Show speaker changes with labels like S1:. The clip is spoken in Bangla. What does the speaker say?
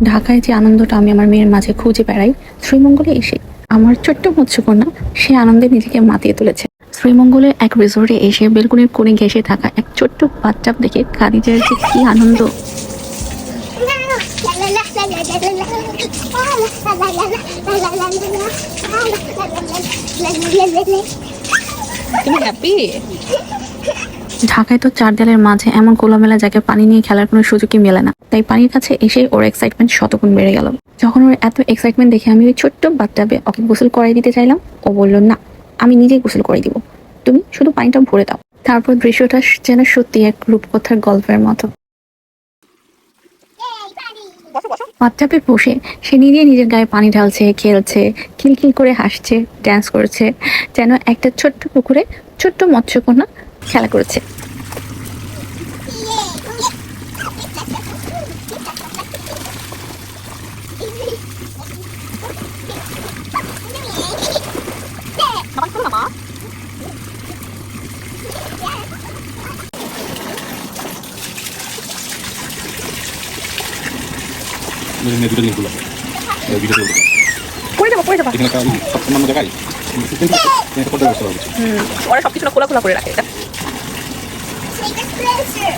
S1: ঢাকায় যে আনন্দটা আমি আমার মেয়ের মাঝে খুঁজে বেড়াই, শ্রীমঙ্গলে এসে আমার ছোট্ট মৎস্যকন্যা সে আনন্দে নিজেকে মাতিয়ে তুলেছে। শ্রীমঙ্গলের এক রিসোর্টে এসে বেলকনির কোণে ঘেঁষে থাকা এক ছোট্ট বাচ্চা দেখে খাদিজার যে কি আনন্দ।
S2: তুমি হ্যাপি?
S1: ঢাকায় তো চার দেয়ালের মাঝে এমন খোলামেলা জায়গায় পানি নিয়ে খেলার কোনো সুযোগই মেলে না, তাই পানির কাছে এসে ওর এক্সাইটমেন্ট শতগুণ বেড়ে গেল। যখন ওর এত এক্সাইটমেন্ট দেখে আমি ওই ছোট্ট বাচ্চাবে ওকে গোসল করাই দিতে চাইলাম, ও বলল না, আমি নিজেই গোসল করে দিব, তুমি শুধু পানিটা ভরে দাও। তারপর দৃশ্যটা যেন সত্যি এক রূপকথার গল্পের মতো। বাচ্চাপে বসে সে নিজের গায়ে পানি ঢালছে, খেলছে, খিলখিল করে হাসছে, ড্যান্স করছে, যেন একটা ছোট্ট পুকুরে ছোট্ট মৎস্যকন্যা খেলা করছে।
S2: ওরা সবকিছু খোলা খোলা করে রাখে।
S3: Take a pleasure.